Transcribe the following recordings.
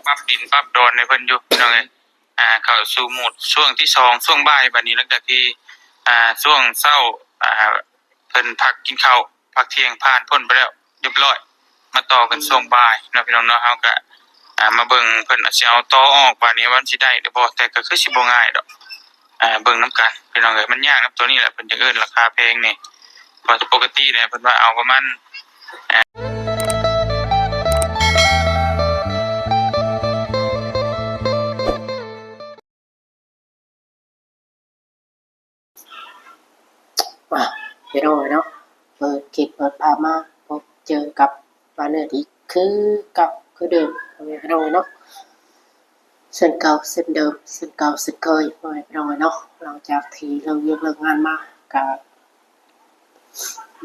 ปรับดินปรับดอนในเพิ่นอยู่พี่น้องเอ้ยเข้าสู่โหมดช่วงที่2ช่วงบ่ายบัดนี้หลังจากที่ช่วงเช้าเพิ่นพักกินข้าวพักเที่ยงผ่านพ้นไปแล้วเรียบร้อยมาต่อกันช่วงบ่ายเนาะพี่น้องเนาะเฮาก็มาเบิ่งเพิ่นสิเอาต่อออกบัดนี้ว่าสิได้หรือบ่แต่ก็คือสิบ่ง่ายดอกเบิ่งนํกันพี่น้องเอ้ยมันยากนํตัวนี้แหละเพิ่นจังเอิ้นราคาแพงนี่เพราะปกติเนี่ยเพิ่นว่าเอาประมาณพี่น้องเนาะเปิดคลิปเปิดภาพมาพบเจอกับมาเนื้ออีกคือกับคือเดิมพี่น้องเนาะเส้นเก่าเส้นเดิมเส้นเก่าเส้นเคยพี่น้องเนาะหลังจากที่เลิกงานมากับ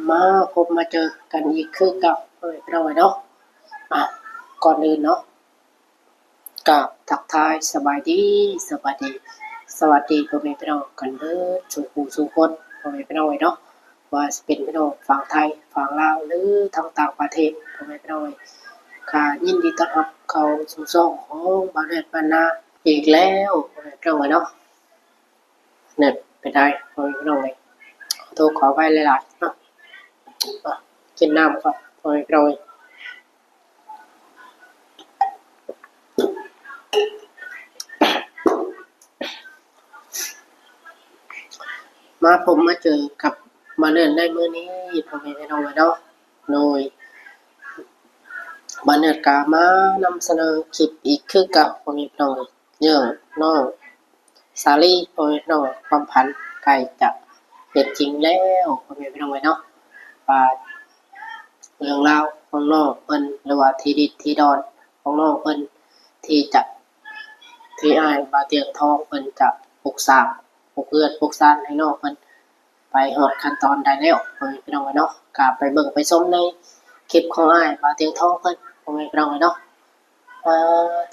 มาพบมาเจอกันอีกคือกับพี่น้องเนาะก่อนอื่นเนาะกับทักทายสบายดีสวัสดีพ่อแม่พี่น้องกันเด้อสู่คนพ่อแม่พี่น้องเนาะว่าจะเป็นพี่น้องฝั่งไทยฝั่งลาวหรือทางต่างประเทศพ่อแม่พี่น้องค่ะยินดีต้อนรับเข้าสู่ช่องของบ้านเรือนบ้านนาอีกแล้วพ่อแม่พี่น้องเนาะเน็ตไปได้พ่อแม่พี่น้องขอไปหลายๆเนาะกินน้ำก่อนพ่อแม่พี่น้องมาผมมาเจอกับมาเลื่อนได้มื้อนี้พ่อแม่พี่น้องเนาะโดยมาเลื่อนกามานำเสนอคลิปอีกคือกับพ่อแม่พี่น้องเรื่องน้องสาลีพ่อแม่พี่น้องความพันใกล้จะเป็นจริงแล้วพ่อแม่พี่น้องเนาะว่าเรื่องราวของน้องเพิ่นหรือว่าทีดิดทีดอนของน้องเพิ่นที่อ้ายบาเตียงทองเพิ่นจะปลูกสร้างปลูกเรือนปลูกซ่านให้น้องเพิ่นไปฮอดขั้นตอนได้แล้วพ่อแม่พี่น้องเนาะก็ไปเบิ่งไปชมในคลิปของอ้ายบาเตียงทองเพิ่นพ่อแม่พี่น้องเนาะ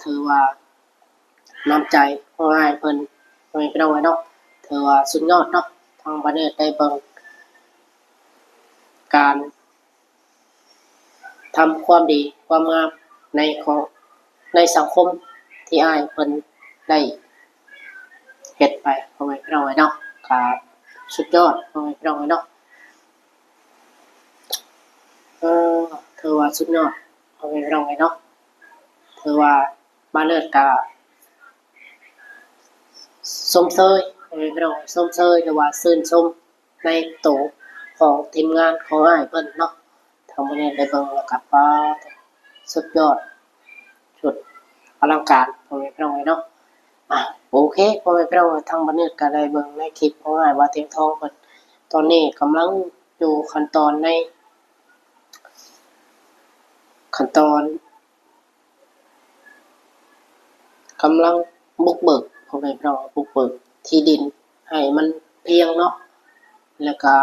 ถือว่าน้ำใจของอ้ายเพิ่นพ่อแม่พี่น้องเนาะถือว่าสุดยอดเนาะทางประเทศได้เบิ่งการทำความดีความงามในสังคมที่อ้ายเพิ่นได้เฮ็ดไปพ่อแม่พี่น้องเนาะก็สุดยอดพ่อแม่พี่น้องเนาะถือว่าสุดยอดพ่อแม่พี่น้องเนาะถือว่าบ้านเลิศก็ชมเชยพ่อแม่พี่น้องชมเชยหรือว่าชื่นชมในตัวของทีมงานของอ้ายเพิ่นเนาะทางประเทศได้เบิ่งแล้วก็ว่าสุดยอดสุดอลังการพ่อแม่พี่น้องเนาะโอเคพ่อแม่พี่น้องทางประเทศก็ได้เบิ่งในคลิปของอ้ายว่าเตียงทองเพิ่นตอนนี้กำลังอยู่ขั้นตอนกำลังบุกเบิกพ่อแม่พี่น้องบุกเบิกที่ดินให้มันเพียงเนาะแล้วก็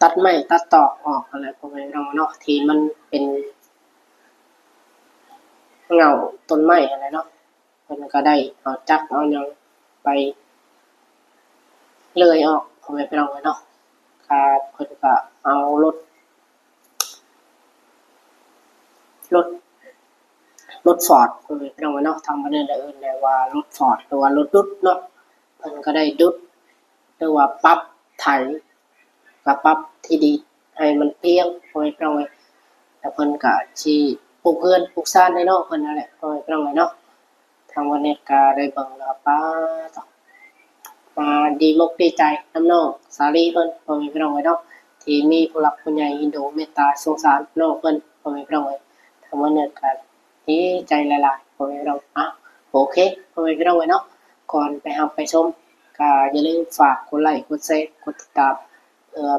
ตัดไม้ตัดตอกออกอะไรพ่อแม่พี่น้องเนาะที่มันเป็นเงาต้นไม้อะไรเนาะเพิ่นก็ได้เอาจักเอาหยังไปเลยออกพ่อแม่พี่น้องเนาะครับเพิ่นก็เอารถฟอร์ดพ่อแม่พี่น้องเนาะทางบ้านเรือนเอิ้นได้ว่ารถฟอร์ดหรือว่ารถดุดเนาะเพิ่นก็ได้ดุดหรือว่าปรับไถก็ปรับที่ดีให้มันเพียงพ่อแม่พี่น้องแล้วเพิ่นก็สิปลูกเรือนปลูกซ่านให้น้องเพิ่นนั่นแหละพ่อแม่พี่น้องเนาะทางวันนี้ก็ได้เบิ่งแล้วป้าต่อมาดีมกดีใจน้ำน้องสาลีเพิ่นพ่อแม่พี่น้องเนาะที่มีผู้หลักผู้ใหญ่อินโดเมตตาสงสารน้องเพิ่นพ่อแม่พี่น้องทางวันนี้ก็ดีใจหลายๆพ่อแม่พี่น้องโอเคพ่อแม่พี่น้องเนาะก่อนไปรับไปชมก็อย่าลืมฝากกดไลค์กดแชร์กดติดตาม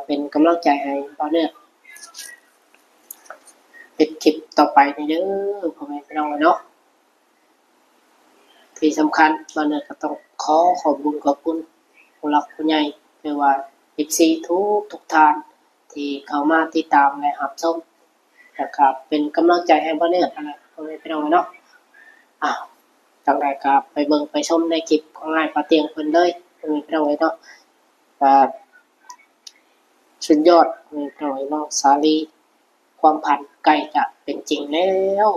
เป็นกำลังใจให้บ่าวเนื้อเป็นคลิปต่อไปเด้อพ่อแม่พี่น้องเนาะที่สำคัญบ่าวเนื้อก็ต้องขอบคุณผู้หลักผู้ใหญ่ไม่ว่า FC ทุกท่านที่เข้ามาติดตามและรับชมนะครับเป็นกำลังใจให้บ่าวเนื้ออะไรพ่อแม่พี่น้องเนาะจังได๋ก็ไปเบิ่งไปชมในคลิปของอ้ายปาเตียงเพิ่นเลยพ่อแม่พี่น้องเนาะสุดยอดพ่อแม่พี่น้องเนาะสาลี ความพันใกล้จะเป็นจริงแล้ว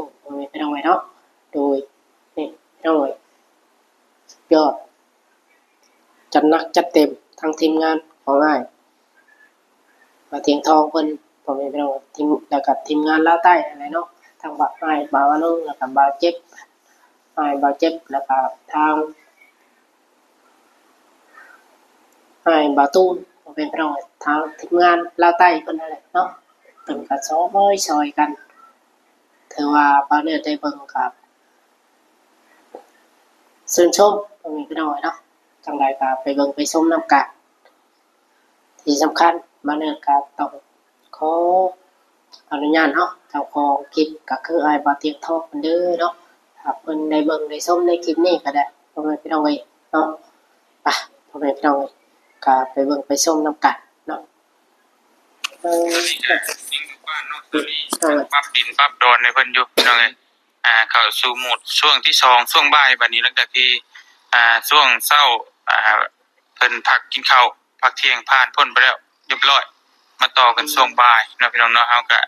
พี่น้องเนาะโดยนี่พี่น้องสุดยอดจัดหนักจัดเต็มทั้งทีมงานของอ้ายมาเทียงทองเพิ่นพ่อแม่พี่น้องทีมแล้วก็ทีมงานลาวใต้อะไรเนาะทางบ่าวอ้ายบ่าวอนุ่งแล้วก็บ่าวเจ็บอ้ายบ่าวเจ็บแล้วก็ทางอ้ายบ่าวตูนพ่อแม่พี่น้องทางทีมงานลาวใต้เพิ่นนั่นแหละเนาะเพิ่นก็ซอยกันถือว่าบ่าวเนื้อได้เบิ่งกับชื่นชมพ่อแม่พี่น้องเนาะจังใดก็ไปเบิ่งไปชมนำกันที่สำคัญบ่าวเนื้อก็ต้องขออนุญาตเนาะเจ้าของคลิปก็คืออ้ายบ่าวเตียงทองเพิ่นเด้อเนาะถ้าเพิ่นได้เบิ่งได้ชมในคลิปนี้ก็ได้พ่อแม่พี่น้องเอ้ยเนาะไปพ่อแม่พี่น้องเอ้ยก็ไปเบิ่งไปชมนำกันเนาะสิ่งบ้านเนาะตอนนี้ปรับดินปรับดอนในเพิ่นอยู่พี่น้องเอ้ยเข้าสู่โหมดช่วงที่2ช่วงบ่ายบัดนี้หลังจากที่ช่วงเช้าเพิ่นพักกินข้าวพักเที่ยงผ่านพ้นไปแล้วเรียบร้อยมาต่อกันช่วงบ่ายเนาะพี่น้องเนาะเฮาก็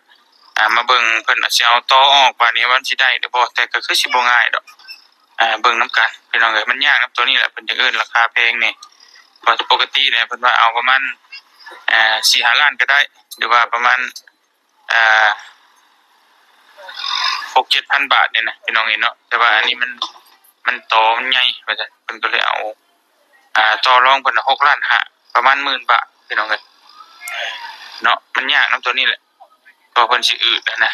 มาเบิ่งเพิ่นสิเอาต่อออกบัดนี้ว่าสิได้หรือบ่แต่ก็คือสิบ่ง่ายดอกเบิ่งนํกันพี่น้องเอ้ยมันยากนำตัวนี้แหละเพิ่นจังเอิ้นราคาแพงนี่เพราะปกติเนี่ยเพิ่นว่าเอาประมาณ4-5 ล้านก็ได้หรือว่าประมาณ6-7,000 บาทเนี่ยนะพี่น้องเห็นเนาะแต่ว่าอันนี้มันโตมันใหญ่ว่าซั่นเพิ่นก็เลยเอาต่อรองเพิ่น6 ล้านห้าประมาณ10,000 บาทพี่น้องเอ้ยเนาะมันยากนำตัวนี้แหละเพราะเพิ่นสิอืดนะ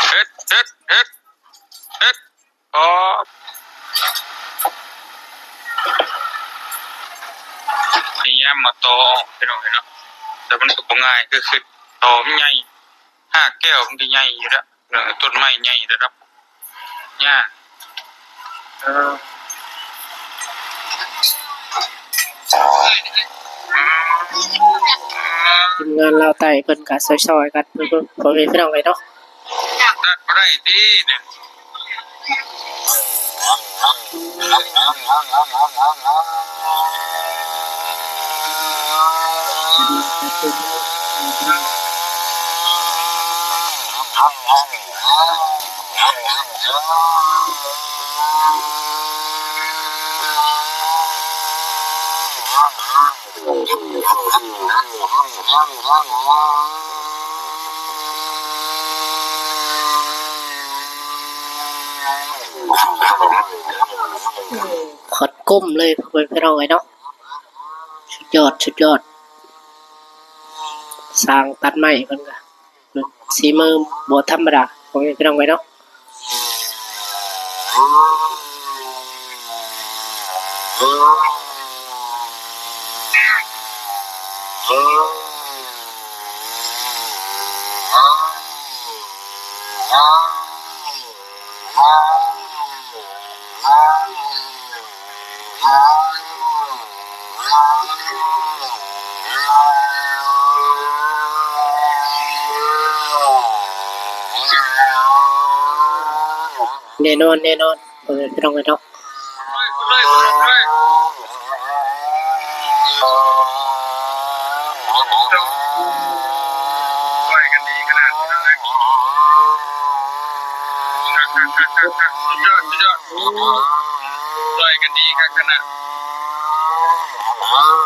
เฮ็ดเฮ็ดเฮ็ดเฮ็ดอ๋อพยายามมาต่อพี่น้องเห็นเนาะแต่มันก็บ่ง่ายคือต่อมันใหญ่5 แก้วมันก็ใหญ่อยู่แล้วต้นไม้ใหญ่ระดับยากทีมงานลาวใต้เพิ่นก็ซอยๆกันเพิ่นพ่อแม่พี่น้องเอ้ยเนาะตัดบ่ได้ติเนี่ยขอดก้มเลยพ่อแม่พี่น้องเอ้ยเนาะสุดยอดสร้างตัดไม้เพิ่นก็สีมือบ่ธรรมดาพ่อแม่พี่น้องเอ้ยเนาะแน่นอนพ่อแม่พี่น้องเอ้ยเนาะช่วยกันดีขนาดนั้นเลยสุดยอดช่วยกันดีครับขนาดบอก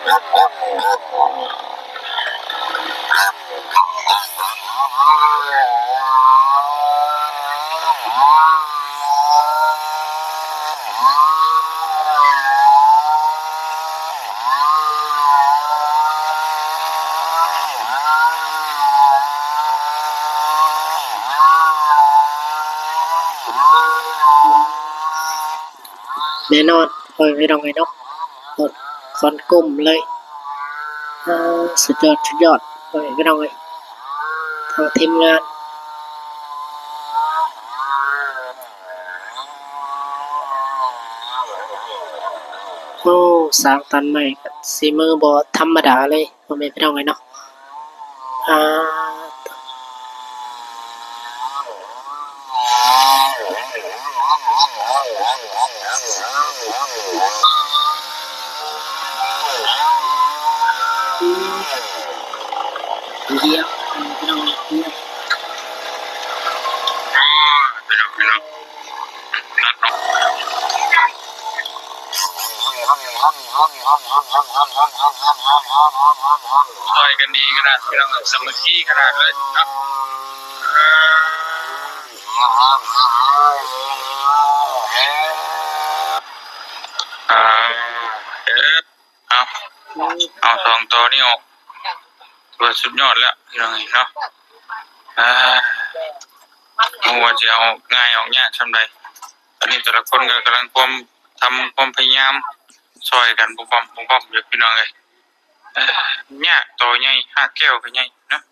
แน่นอนโอ้ยไม่ต้องไงเนาะหมดคอนกลมเลยสุดยอดสุดยอดโอ้ยไม่ต้องไงทางทีมงานโอ้สร้างตันใหม่ก็สีมือบอธรรมดาเลยโอ้ยไม่ต้องไงเนาะอ่าเยี่ยมไม่ต้องไงเยี่ยม พี่น้องนัดเนาะซอยกันดีขนาดพี่น้องสามัคคีขนาดเลยเนาะอ่าเอ๊ะเอาสองตัวนี้ออกตัวสุดยอดแล้วพี่น้องเนาะว่าจะเอาง่ายออกยากทำไรตอนนี้แต่ละคนก็กำลังทำความพยายามซอยกันบุบบ่มอยู่พี่น้องเลยยากต่อใหญ่5 แก้วก็ใหญ่เนาะ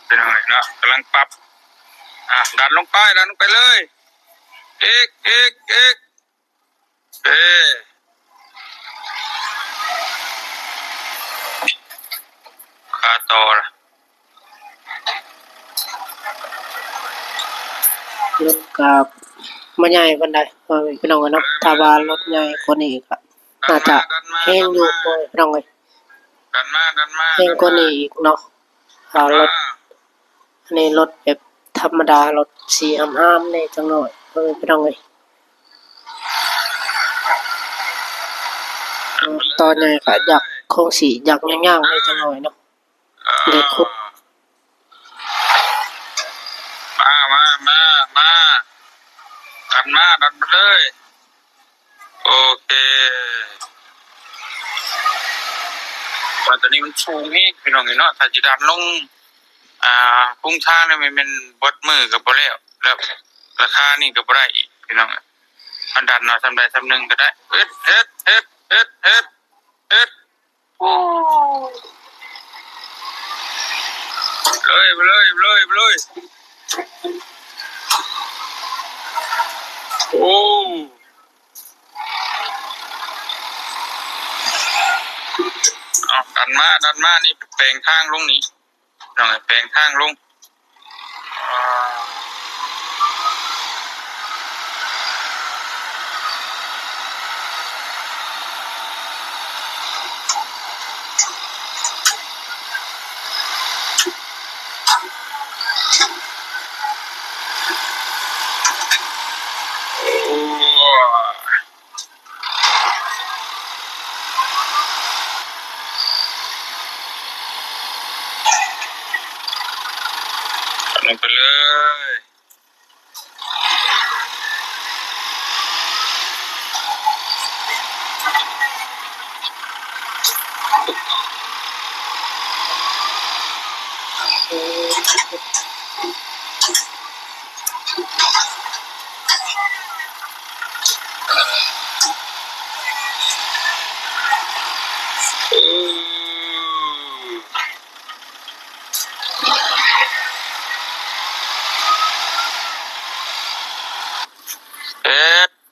พี่น้องเลยเนาะกำลังปรับดันลงไปเลยเอกเอ๊ขาต่อละ รถกับมาใหญ่ปานใดว่าพี่น้องเนาะถ้าว่ารถใหญ่กว่านี้ก็น่าจะแห้งอยู่บ่พี่น้องเอ้ย ดันมาแห้งกว่านี้อีกเนาะรถอันนี้รถแบบธรรมดารถสีห้ามๆนี่จังหน่อยพี่น้องเอ้ยตอนนี้ก็อยากคงสิอยากย่างๆนี่จังหน่อยเนาะเด็กคุดมาดันมาเลยโอเคตอนนี้มันสูงอีกพี่น้องเนาะถ้าจะดันลงพุ่งทางนี่มันเป็นบดมือกับบ่แล้วราคานี่ก็บ่ได้อีกพี่น้องมันดันมาทำใดทำหนึ่งก็ได้เฮ็ดโอ้เลยโอ้ดันมานี่แปลงทางลงนี้น้องแปลงทางลงลงไปเลย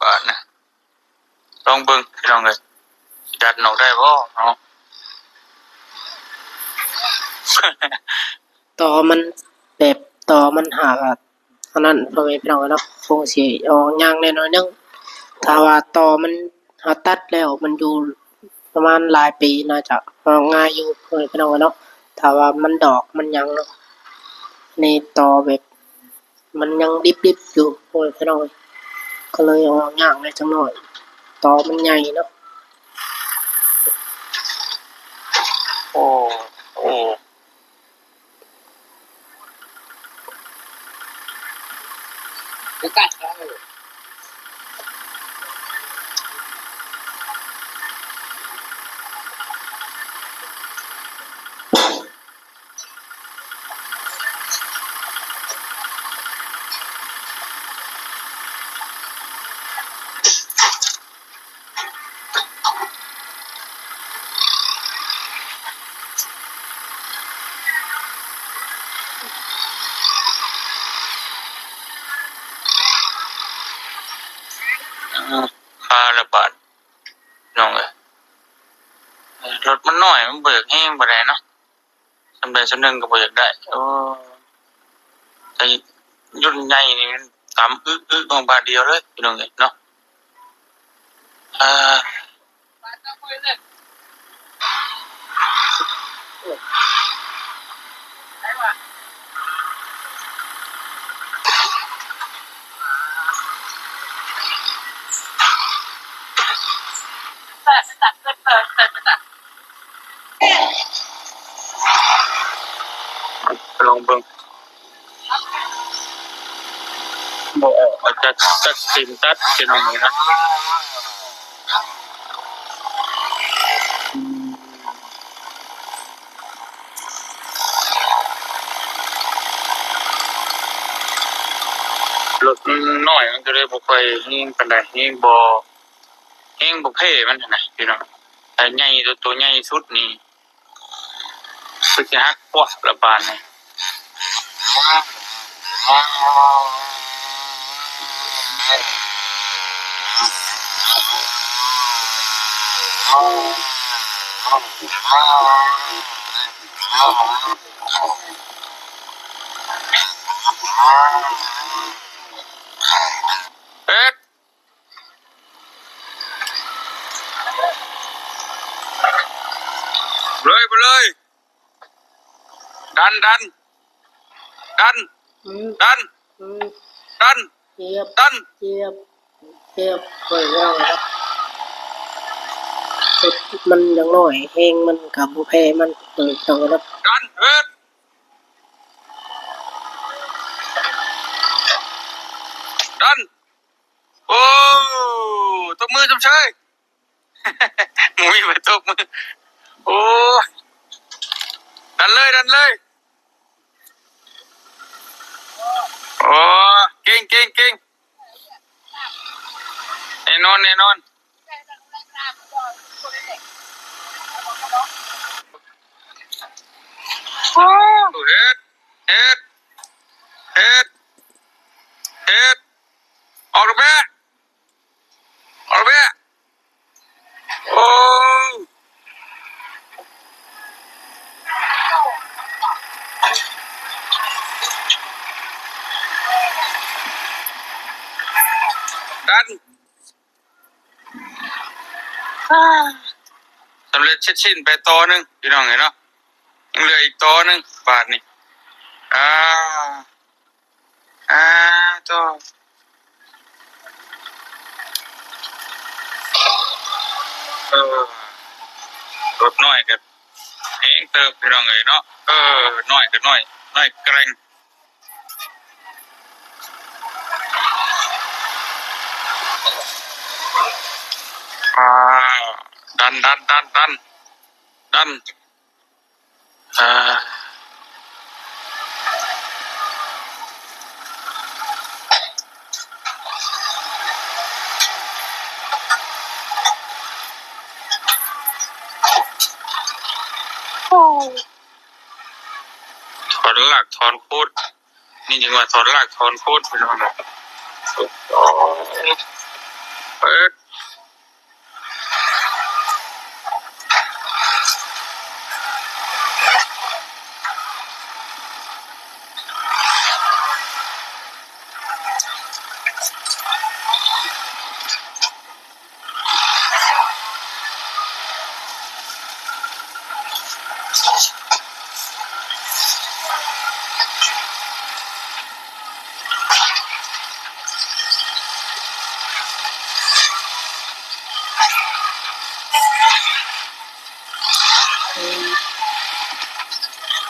บ้านนะลองเบิ่งพี่น้องเลยดันออกได้บ่เนาะ ต่อมันแบบต่อมันหากอันนั้นพ่อแม่พี่น้องเนาะคงสิออกย่างแน่นอนนึงถ้าว่าต่อมันตัดแล้วมันอยู่ประมาณหลายปีน่าจะง่ายอยู่พ่อแม่พี่น้องเนาะถ้าว่ามันดอกมันหยังเนาะนี่ต่อแบบ มันยังดิบๆอยู่โอ้ยพี่น้องก็เลยเอาย่างไว้จังหน่อยตอมันใหญ่เนาะ โอ้โอ้ค่าระบาดน้องเอ้ยรถมันน้อยมันเบิกแห้งบ่ได้เนาะสำใดสำหนึงก็บ่อยากได้โอ้แต่ยุ่นใหญ่นี่มันตามอึๆของบาทเดียวเลยพี่น้องเอ้ยเนาะอ่าลองเบิ่งบ่ออกอาจจะตัดสินตัดพี่น้องเอ้ยนะรถมันน้อยมันก็เลยบ่ค่อยแห้งปานใดแห้งบ่เพ่มันน่ะนะพี่น้องแต่ใหญ่ตัวใหญ่สุดนี่คือสิฮักกว่าละบาดนี่เอ๊ะเลยไปเลยดันดันดัน อืม ดัน อืม ดัน เจี๊ยบ ดัน เจี๊ยบเจี๊ยบโอ้ยพี่น้องครับสุดมันยังน้อยแฮงมันกับบ่แพ้มันต้องครับ ดันเอ๊ะดันโอ้ตบมือจำชัย มุ้ยไปตบมือโอ้ดันเลยดันเลยโอ้เก่งเก่งเก่งแน่นอนแน่นอนโอ้เฮ็ดเฮ็ดเฮ็ดเฮ็ดออกแม่ออกแม่โอ้ดันสำเร็จเช็ดชิ้นไปต่อหนึ่งพี่น้องเห็นเนาะยังเหลืออีกต่อหนึ่งบาทนี่อ่าอ่าต่อเออรถน้อยกันเองเติบพี่น้องเอ๋ยเนาะน้อยก็น้อยน้อยแกร่งอ่าดันดันดันดันดันอ่าถอนหลักถอนโคตรนี่จริงว่าถอนหลักถอนโคตรพี่น้องเนาะเปิด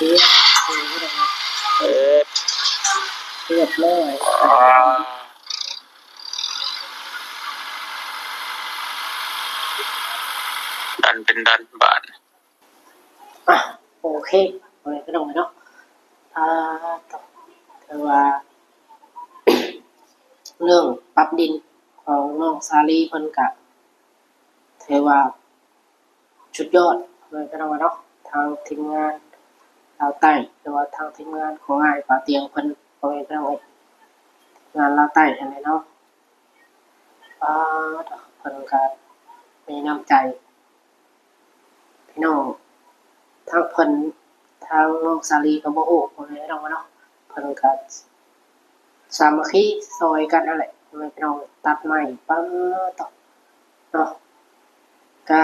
ลือดเออ เลือดเลย อ๋อดันเป็นดันบาน อ่ะโอเคพี่น้องเนาะต่อคือว่า เรื่องปรับดินของน้องซาลีเพิ่นกะถือว่าสุดยอดเลยพี่น้องเนาะทางทีมงานลาวใต้หรือว่าทางทีมงานของอ้ายป่าเตียงเพิ่นพี่น้องงานลาวใต้อันนี้เนาะอ่าเพิ่นก็มีน้ำใจพี่น้องทางเพิ่นทางน้องซาลีก็บ่ฮู้พี่น้องเนาะเพิ่นก็สามัคคีซอยกันนั่นแหละพี่น้องตัดไม้ปั๊บต่อเนาะก็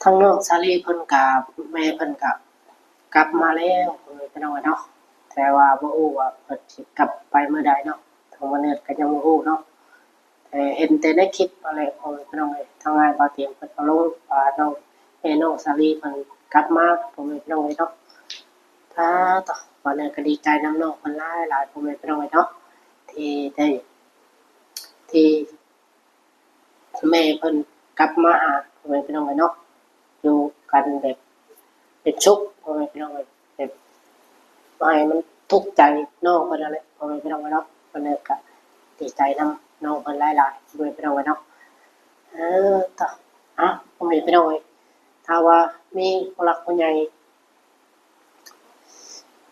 ทั้งน้องซาลีเพิ่นกับแม่เพิ่นก็กลับมาแล้วพี่น้องเนาะแต่ว่าบ่ฮู้ว่าเพิ่นสิกลับไปเมื่อใดเนาะทางวันนี้ก็ยังบ่ฮู้เนาะแต่เห็นแต่ในคลิปอะไรของพี่น้องทางงานบ่าวเตรียมเพิ่นก็ลงว่าน้องแม่น้องซาลีเพิ่นกลับมาพี่น้องเนาะถ้าต่อวันนี้ก็ดีใจนำน้องเพิ่นหลายๆพี่น้องเนาะที่ได้ที่แม่เพิ่นกลับมาหาพี่น้องเนาะอยู่กันแบบเป็นชุกพี่น้องแบบบ่ให้มันทุกข์ใจน้องเพิ่นนั่นแหละพี่น้องเนาะเพิ่นก็ดีใจนำน้องเพิ่นหลายๆพี่น้องเนาะต่อพี่น้องถ้าว่ามีผู้หลักผู้ใหญ่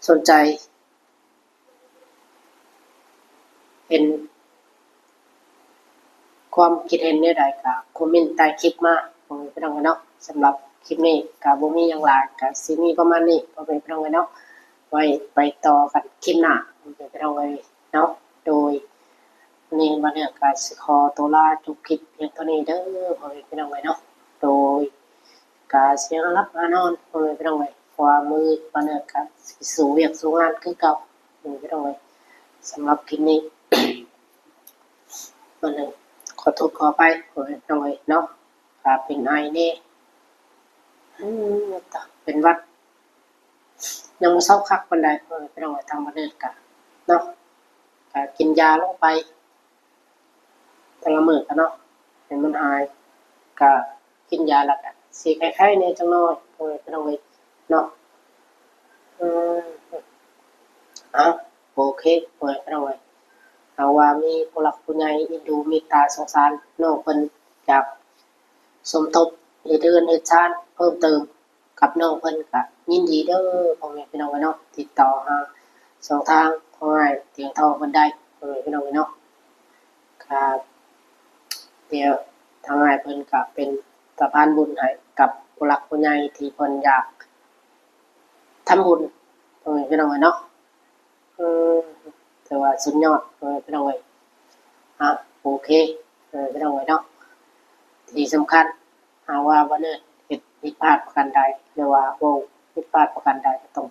สนใจเป็นความคิดเห็นใดๆก็คอมเมนต์ใต้คลิปมาพี่น้องเนาะสำหรับคลิปนี้ก็บ่มีหยังหลายก็สิมีประมาณนี้พี่น้องเนาะไว้ไปต่อกันคลิปหน้าพี่น้องเนาะโดยนี่มาเนี่ยก็สิขอตัวลาจบคลิปเพียงเท่านี้เด้อพี่น้องเนาะโดยก็สิรับมานอนพี่น้องความมือมาเนี่ยก็สิสู่เวียกสู่งานคือเก่าพี่น้องสำหรับคลิปนี้ มันหนึ่งขอโทษขอไปหน่อยเนาะเป็นไอเนี่ยเป็นวัดยังเศร้าคักบันไดไปหน่อยทางประเทศกันเนาะกินยาลงไปแต่ละมื้อกันเนาะเห็นมันหายก็กินยาแล้วกันสีคล้ายๆเนี่ยจังน้อยไปหน่อยเนาะอืมโอเคไปหน่อยเอาว่ามีผู้หลักผู้ใหญ่อินดูมีตาสงสารน้องเพิ่นอยากสมทบเฮ็ดเรือนเฮ็ดชานเพิ่มเติมกับน้องเพิ่นก็ยินดีเด้อพ่อแม่พี่น้องเนาะติดต่อหาสองทางของอ้ายเตียงทองเพิ่นได้พ่อแม่พี่น้องเนาะครับเดี๋ยวทางอ้ายเพิ่นก็เป็นสะพานบุญให้กับผู้หลักผู้ใหญ่ที่เพิ่นอยากทำบุญพ่อแม่พี่น้องเนาะอืมแต่ว่าสุดยอดพี่น้องโอเคพี่น้องเนาะที่สำคัญหาว่าบ่เลิศเฮ็ดผิดพลาดประการใดหรือว่าเว้าผิดพลาดประการใดก็ต้อง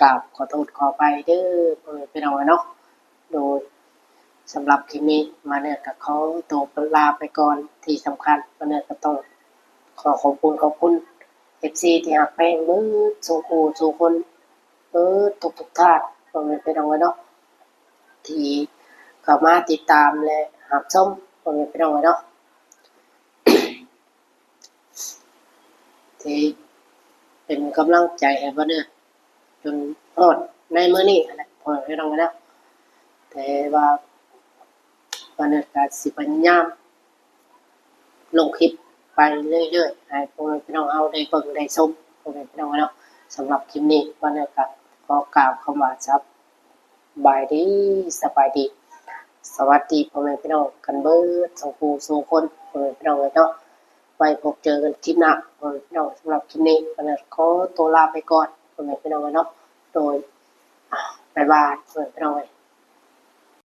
กราบขอโทษขออภัยเด้อพี่น้องเนาะโดยสำหรับคลิปนี้มาเนี่ยก็ขอตัวลาไปก่อนที่สำคัญมาเนี่ยก็ต้องขอบคุณ FC ที่ฮักแพงเบิดสู่ผู้สู่คนทุกท่านพี่น้องเนาะ ที่เข้ามาติดตามและรับชมพี่น้องเนาะที่เป็นกำลังใจให้บ่เนี่ยจนฮอดในมื้อนี้นั่นแหละพี่น้องเนาะแต่ว่าบ่เนี่ยก็สิพยายามลงคลิปไปเรื่อยๆให้พี่น้องเอาได้เบิ่งได้ชมพี่น้องเนาะสำหรับคลิปนี้บ่เนี่ยก็ขอกล่าวคำว่าสบายดีสบายดีสวัสดีพ่อแม่พี่น้องกันเบิดสองผู้สองคนพ่อแม่พี่น้องเนาะไว้พบเจอกันคลิปหน้าพ่อแม่พี่น้องสำหรับคลิปนี้ก็ขอตัวลาไปก่อนพ่อแม่พี่น้องเนาะโดยบ๊ายบายพ่อแม่พี่น้อง